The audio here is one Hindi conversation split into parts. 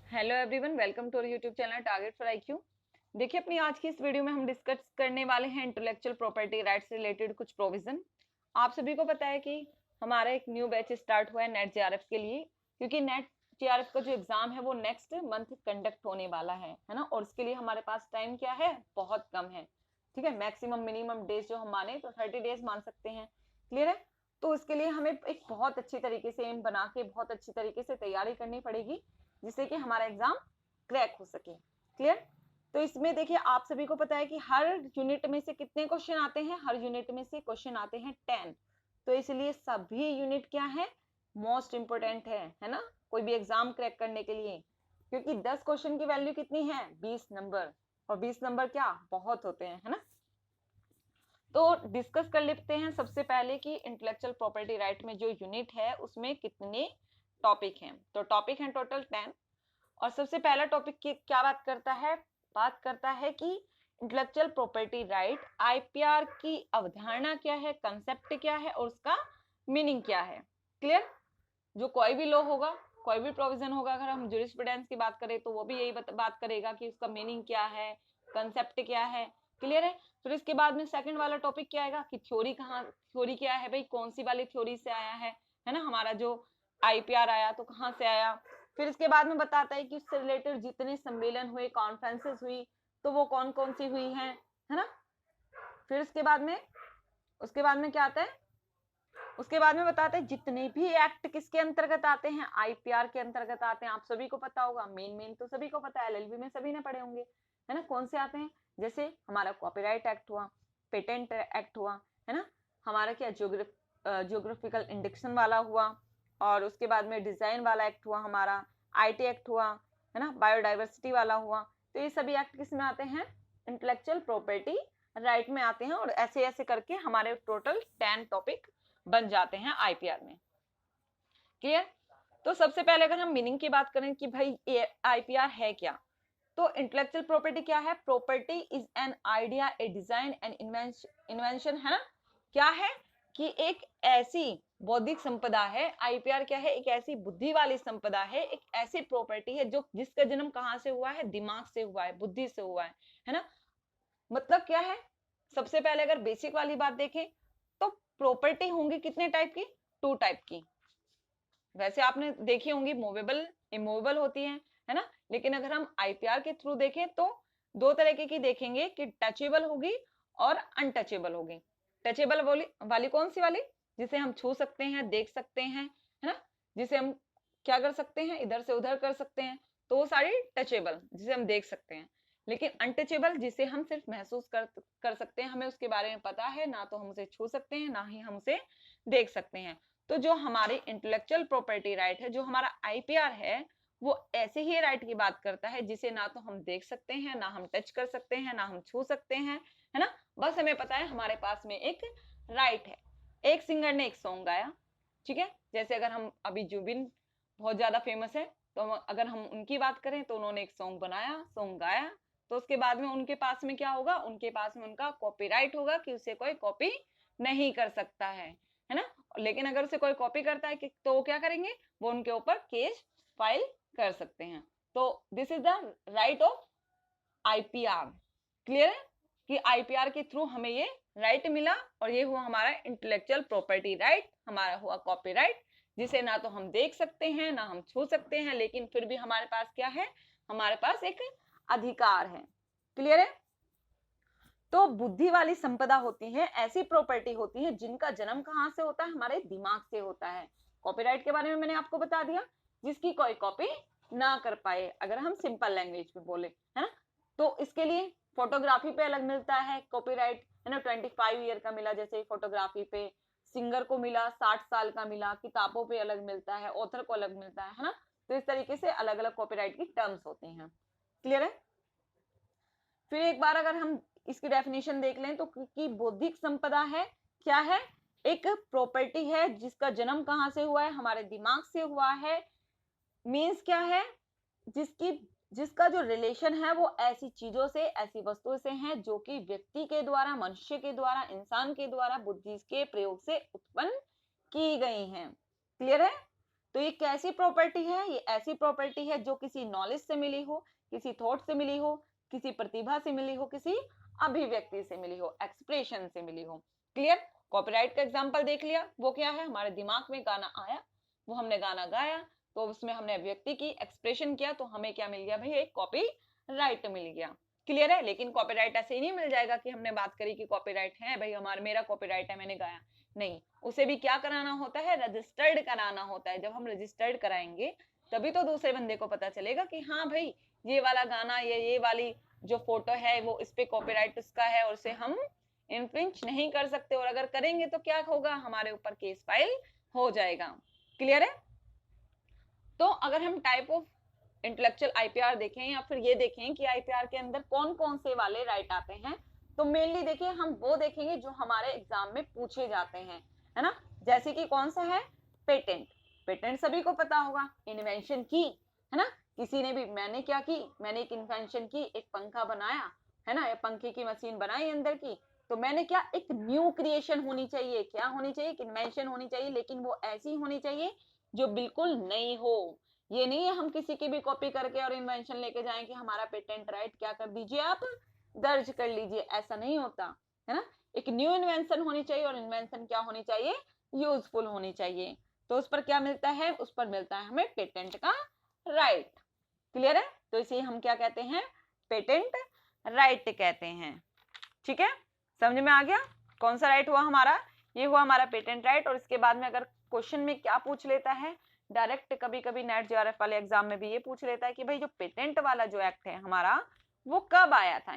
Hello everyone, welcome to our YouTube channel target for IQ. देखिए, अपनी आज की इस वीडियो में हम डिस्कस करने वाले हैं इंटेलेक्चुअल प्रॉपर्टी राइट्स से रिलेटेड कुछ प्रोविजन। आप सभी को पता है कि हमारा एक न्यू बैच स्टार्ट हुआ है नेट जेआरएफ के लिए, क्योंकि नेट जेआरएफ का जो एग्जाम है वो नेक्स्ट मंथ कंडक्ट होने वाला है ना। और उसके लिए हमारे पास टाइम क्या है, बहुत कम है। ठीक है, मैक्सिमम मिनिमम डेज जो हम माने तो 30 डेज मान सकते हैं। क्लियर है? तो उसके लिए हमें एक बहुत अच्छी तरीके से एम बना के बहुत अच्छी तरीके से तैयारी करनी पड़ेगी, जिससे कि हमारा एग्जाम क्रैक हो सके। क्लियर? तो इसमें देखिए, आप सभी को पता है कि हर यूनिट में से कितने क्वेश्चन आते हैं, हर यूनिट में से क्वेश्चन आते हैं 10। तो इसलिए सभी यूनिट क्या है, मोस्ट इंपोर्टेंट है ना, कोई भी एग्जाम क्रैक करने के लिए। क्योंकि 10 क्वेश्चन की वैल्यू कितनी है, 20 नंबर। और 20 नंबर क्या बहुत होते हैं, है ना। तो डिस्कस कर लेते हैं सबसे पहले कि इंटेलेक्चुअल प्रॉपर्टी राइट में जो यूनिट है उसमें कितने टॉपिक हैं। तो टॉपिक हैं टोटल 10। और सबसे पहला टॉपिक की क्या बात करता है कि इंटेलेक्चुअल प्रॉपर्टी राइट आईपीआर की अवधारणा क्या है, कंसेप्ट क्या है और उसका मीनिंग क्या है। क्लियर? जो कोई भी लॉ होगा, कोई भी प्रोविजन होगा, अगर हम ज्यूरिस्प्रूडेंस की बात करें तो वो भी यही बात करेगा कि उसका मीनिंग क्या है, कंसेप्ट क्या है। क्लियर है? फिर इसके बाद में सेकंड वाला टॉपिक क्या आएगा कि थ्योरी क्या है भाई, कौन सी वाली थ्योरी से आया है ना, हमारा जो आईपीआर आया तो कहाँ से आया। फिर इसके बाद में बताता है कि उससे रिलेटेड जितने सम्मेलन हुए, कॉन्फ्रेंसेस हुई, तो वो कौन कौन सी हुई है ना। फिर उसके बाद में क्या आता है, उसके बाद में बताते हैं जितने भी एक्ट किसके अंतर्गत आते हैं, आईपीआर के अंतर्गत आते हैं। आप सभी को पता होगा, मेन तो सभी को पता है, एलएलबी में सभी ने पढ़े होंगे, है ना। कौन से आते हैं, जैसे हमारा कॉपीराइट एक्ट हुआ, पेटेंट एक्ट हुआ, है ना, हमारा क्या जियोग्राफिकल इंडेक्शन वाला हुआ, और उसके बाद में डिजाइन वाला एक्ट हुआ, हमारा आईटी एक्ट हुआ, है ना, बायोडाइवर्सिटी वाला हुआ। तो ये सभी एक्ट किस में आते हैं, इंटेलेक्चुअल प्रॉपर्टी राइट में आते हैं। और ऐसे ऐसे करके हमारे टोटल 10 टॉपिक बन जाते हैं आईपीआर में। क्लियर? तो सबसे पहले अगर हम मीनिंग की बात करें कि भाई ये आईपीआर है क्या, तो इंटेलेक्चुअल प्रॉपर्टी क्या है, property is an idea, A design and invention, है ना। क्या है कि एक ऐसी बौद्धिक संपदा है, आईपीआर क्या है, एक ऐसी बुद्धि वाली संपदा है, एक ऐसी प्रॉपर्टी है जो जिसका जन्म कहाँ से हुआ है, दिमाग से हुआ है, बुद्धि से हुआ है ना। मतलब क्या है, सबसे पहले अगर बेसिक वाली बात देखें तो प्रॉपर्टी होंगी कितने टाइप की, 2 टाइप की। वैसे आपने देखी होंगी, मूवेबल इमूवेबल होती है ना। लेकिन अगर हम आईपीआर के थ्रू देखें तो 2 तरह की देखेंगे कि टचेबल होगी और अनटचेबल होगी। टचेबल वाली कौन सी वाली, जिसे हम छू सकते हैं, देख सकते हैं, है ना, जिसे हम क्या कर सकते हैं, इधर से उधर कर सकते हैं, तो वो सारी टचेबल जिसे हम देख सकते हैं। लेकिन अनटचेबल जिसे हम सिर्फ महसूस कर सकते हैं, हमें उसके बारे में पता है ना, तो हम उसे छू सकते हैं ना ही हम उसे देख सकते हैं। तो जो हमारी इंटेलेक्चुअल प्रॉपर्टी राइट है, जो हमारा आईपीआर है, वो ऐसे ही राइट की बात करता है जिसे ना तो हम देख सकते हैं, ना हम टच कर सकते हैं, ना हम छू सकते हैं, है ना। बस हमें पता है हमारे पास में एक राइट है। एक सिंगर ने एक सॉन्ग गाया, ठीक है, जैसे अगर हम अभी जुबिन बहुत ज्यादा फेमस है, तो अगर हम उनकी बात करें तो उन्होंने एक सॉन्ग बनाया, सॉन्ग गाया, तो उसके बाद में उनके पास में क्या होगा, उनके पास में उनका कॉपीराइट होगा कि उसे कोई कॉपी नहीं कर सकता है ना। लेकिन अगर उसे कोई कॉपी करता है तो वो क्या करेंगे, वो उनके ऊपर केस फाइल कर सकते हैं। तो this is the right of IPR. Clear है कि आईपीआर के थ्रू हमें ये राइट मिला, और ये हुआ हमारा इंटेलेक्चुअल प्रॉपर्टी राइट, हमारा हुआ कॉपीराइट, जिसे ना तो हम देख सकते हैं ना हम छू सकते हैं, लेकिन फिर भी हमारे पास क्या है, हमारे पास एक अधिकार है। क्लियर है? तो बुद्धि वाली संपदा होती है, ऐसी प्रॉपर्टी होती है जिनका जन्म कहाँ से होता है, हमारे दिमाग से होता है। कॉपीराइट के बारे में मैंने आपको बता दिया, जिसकी कोई कॉपी ना कर पाए, अगर हम सिंपल लैंग्वेज में बोले, है ना। तो इसके लिए फोटोग्राफी पे अलग मिलता है कॉपीराइट, है ना, 25 ईयर का मिला, जैसे फोटोग्राफी पे सिंगर को मिला, 60 साल का मिला, किताबों पे अलग मिलता है, ऑथर को अलग मिलता है ना। तो इस तरीके से अलग अलग कॉपीराइट की टर्म्स होती हैं। क्लियर है? फिर एक बार अगर हम इसकी डेफिनेशन देख लें तो कि बौद्धिक संपदा है, क्या है, एक प्रॉपर्टी है जिसका जन्म कहाँ से हुआ है, हमारे दिमाग से हुआ है। मीन्स क्या है, जिसकी जिसका जो रिलेशन है वो ऐसी चीजों से, ऐसी वस्तुओं से है जो कि व्यक्ति के द्वारा, मनुष्य के द्वारा, इंसान के द्वारा बुद्धि के प्रयोग से उत्पन्न की गई हैं। क्लियर है? तो ये कैसी प्रॉपर्टी है? ये ऐसी प्रॉपर्टी है जो किसी नॉलेज से मिली हो, किसी थॉट से मिली हो, किसी प्रतिभा से मिली हो, किसी अभिव्यक्ति से मिली हो, एक्सप्रेशन से मिली हो। क्लियर? कॉपीराइट का एग्जांपल देख लिया, वो क्या है? हमारे दिमाग में गाना आया, वो हमने गाना गाया, तो उसमें हमने अभिव्यक्ति की, एक्सप्रेशन किया, तो हमें क्या मिल गया भाई? एक कॉपीराइट मिल गया। क्लियर है? लेकिन कॉपीराइट ऐसे ही नहीं मिल जाएगा कि हमने बात करी कि कॉपीराइट है भाई, हमारा मेरा कॉपीराइट है, मैंने गाया। नहीं, उसे भी क्या कराना होता है? रजिस्टर्ड कराना होता है। जब हम रजिस्टर्ड कराएंगे तभी तो दूसरे बंदे को पता चलेगा कि हाँ भाई, ये वाला गाना या ये वाली जो फोटो है वो इस पे कॉपीराइट उसका है और उसे हम इन्फ्रिंज नहीं कर सकते, और अगर करेंगे तो क्या होगा? हमारे ऊपर केस फाइल हो जाएगा। क्लियर है? तो अगर हम टाइप ऑफ इंटेलेक्चुअल आईपीआर देखें या फिर ये देखें कि आईपीआर के अंदर कौन कौन से वाले राइट आते हैं, तो मेनली देखिए हम वो देखेंगे जो हमारे एग्जाम में पूछे जाते हैं, है ना। जैसे कि कौन सा है? पेटेंट। पेटेंट सभी को पता होगा। इन्वेंशन की, है ना, किसी ने भी, मैंने क्या की? मैंने एक इन्वेंशन की, एक पंखा बनाया, है ना, या पंखे की मशीन बनाई अंदर की, तो मैंने क्या? एक न्यू क्रिएशन होनी चाहिए। क्या होनी चाहिए? एक इन्वेंशन होनी चाहिए, लेकिन वो ऐसी होनी चाहिए जो बिल्कुल नई हो। ये नहीं है हम किसी की भी कॉपी करके और इन्वेंशन लेके जाएं कि हमारा पेटेंट राइट क्या कर दीजिए, आप दर्ज कर लीजिए, ऐसा नहीं होता, है ना। एक न्यू इन्वेंशन होनी चाहिए, और इन्वेंशन क्या होनी चाहिए? यूजफुल होनी चाहिए। तो उस पर क्या मिलता है? उस पर मिलता है हमें पेटेंट का राइट। क्लियर है? तो इसे हम क्या कहते हैं? पेटेंट राइट कहते हैं। ठीक है, समझ में आ गया? कौन सा राइट हुआ हमारा? ये हुआ हमारा पेटेंट राइट। और इसके बाद में अगर क्वेश्चन में क्या पूछ लेता है डायरेक्ट, कभी कभी नेट जेआरएफ वाले एग्जाम में भी ये पूछ लेता है कि भाई जो पेटेंट वाला जो एक्ट है हमारा वो कब आया था।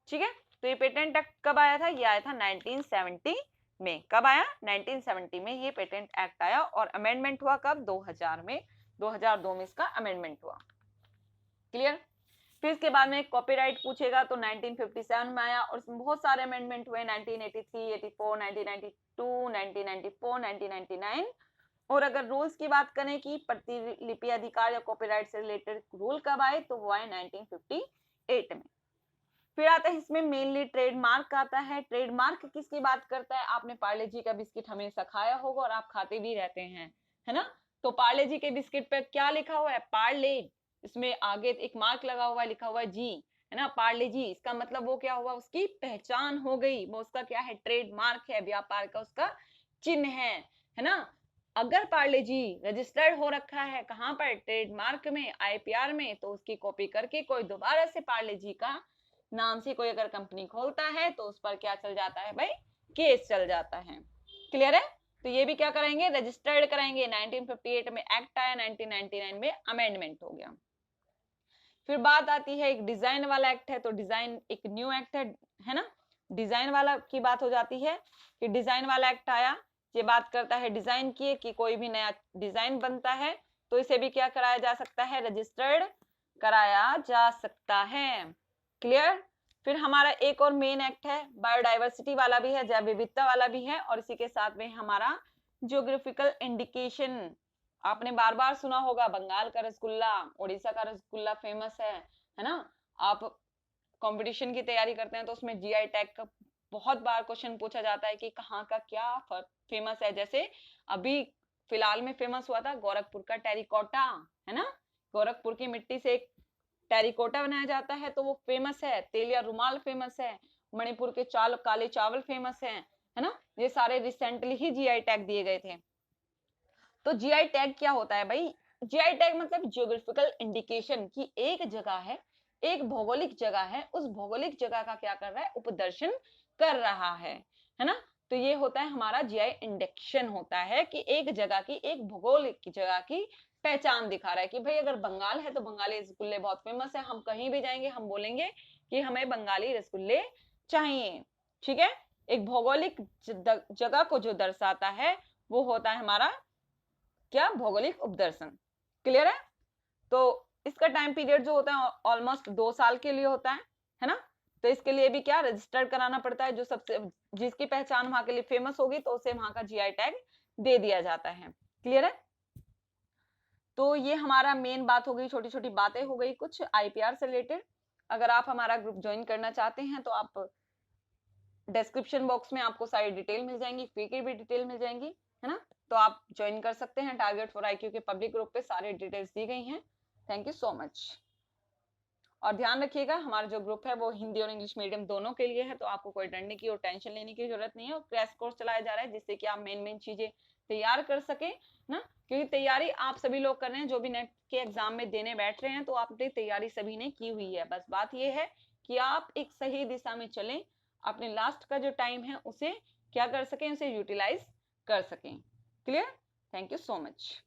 ठीक है, तो ये पेटेंट एक्ट कब आया था? ये आया था 1970 में। कब आया? 1970 में ये पेटेंट एक्ट आया। और अमेंडमेंट हुआ कब? 2000 में। 2002 में इसका अमेंडमेंट हुआ। क्लियर? फिर इसके बाद में कॉपीराइट पूछेगा तो 1957 में आया, और इसमें बहुत सारे अमेंडमेंट हुए, 1983, 84, 1992, 1994, 1999। और अगर रूल्स की बात करें कि प्रतिलिपि अधिकार या कॉपीराइट से रिलेटेड रूल कब आए, तो वो आए 1958 में। फिर आता है इसमें मेनली ट्रेडमार्क आता है। ट्रेडमार्क किसकी बात करता है? आपने पार्ले जी का बिस्किट हमेशा खाया होगा और आप खाते भी रहते हैं, है ना। तो पार्ले जी के बिस्किट पे क्या लिखा हुआ है? पार्ले। इसमें आगे एक मार्क लगा हुआ है, लिखा हुआ है जी, है ना, पार्ले जी। इसका मतलब वो क्या हुआ? उसकी पहचान हो गई, वो उसका क्या है? ट्रेडमार्क है, व्यापार का उसका चिन्ह है ना। अगर पार्ले जी रजिस्टर्ड हो रखा है कहाँ पर? ट्रेडमार्क में, आईपीआर में, तो उसकी कॉपी करके कोई दोबारा से पार्ले जी का नाम से कोई अगर कंपनी खोलता है तो उस पर क्या चल जाता है भाई? केस चल जाता है। क्लियर है? तो ये भी क्या करेंगे? रजिस्टर्ड कराएंगे। 1958 में एक्ट आया, 1999 में अमेंडमेंट हो गया। फिर बात आती है एक डिजाइन वाला एक्ट है, तो डिजाइन एक न्यू एक्ट है ना। डिजाइन वाला की बात हो जाती है कि डिजाइन वाला एक्ट आया, ये बात करता है डिजाइन की, कि कोई भी नया डिजाइन बनता है तो इसे भी क्या कराया जा सकता है? रजिस्टर्ड कराया जा सकता है। क्लियर? फिर हमारा एक और मेन एक्ट है, बायोडाइवर्सिटी वाला भी है, जैव विविधता वाला भी है, और इसी के साथ में हमारा ज्योग्राफिकल इंडिकेशन। आपने बार बार सुना होगा, बंगाल का रसगुल्ला, उड़ीसा का रसगुल्ला फेमस है ना। आप कंपटीशन की तैयारी करते हैं तो उसमें जीआई टैग का बहुत बार क्वेश्चन पूछा जाता है कि कहाँ का क्या फेमस है। जैसे अभी फिलहाल में फेमस हुआ था गोरखपुर का टेरिकोटा, है ना। गोरखपुर की मिट्टी से एक टेरिकोटा बनाया जाता है तो वो फेमस है। तेलिया रुमाल फेमस है। मणिपुर के काले चावल फेमस है ना। ये सारे रिसेंटली ही जीआई टैग दिए गए थे। तो जीआई टैग क्या होता है भाई? जीआई टैग मतलब जियोग्राफिकल इंडिकेशन, की एक जगह है, एक भौगोलिक जगह है, उस भौगोलिक जगह का क्या कर रहा है? उपदर्शन कर रहा है ना। तो ये होता है हमारा जीआई इंडेक्शन, होता है कि एक जगह की, एक भौगोलिक जगह की पहचान दिखा रहा है कि भाई अगर बंगाल है तो बंगाली रसगुल्ले बहुत फेमस है, हम कहीं भी जाएंगे हम बोलेंगे कि हमें बंगाली रसगुल्ले चाहिए। ठीक है, एक भौगोलिक जगह को जो दर्शाता है वो होता है हमारा क्या? भौगोलिक उपदर्शन। क्लियर है? तो इसका टाइम पीरियड जो होता है ऑलमोस्ट 2 साल के लिए होता है ना। तो इसके लिए भी क्या रजिस्टर कराना पड़ता है, जो सबसे जिसकी पहचान वहां के लिए फेमस होगी तो उसे वहां का जीआई टैग दे दिया जाता है। क्लियर है? तो ये हमारा मेन बात हो गई, छोटी छोटी बातें हो गई कुछ आईपीआर से रिलेटेड। अगर आप हमारा ग्रुप ज्वाइन करना चाहते हैं तो आप डिस्क्रिप्शन बॉक्स में आपको सारी डिटेल मिल जाएंगी, फी की भी डिटेल मिल जाएंगी, है ना। तो आप ज्वाइन कर सकते हैं टारगेट फॉर IQ के पब्लिक ग्रुप पे, सारी डिटेल्स दी गई हैं। Thank you so much. और ध्यान रखिएगा हमारा जो ग्रुप है वो हिंदी और इंग्लिश मीडियम दोनों के लिए है, तो आपको कोई डरने की और टेंशन लेने की जरूरत नहीं है। और क्रैश कोर्स चलाया जा रहा है जिससे कि आप मेन चीजें तैयार कर सके ना, क्योंकि तैयारी आप सभी लोग कर रहे हैं जो भी नेट के एग्जाम में देने बैठ रहे हैं, तो आपने तैयारी सभी ने की हुई है। बस बात ये है कि आप एक सही दिशा में चलें, अपने लास्ट का जो टाइम है उसे क्या कर सकें, उसे यूटिलाइज कर सकें। Clear? Thank you so much.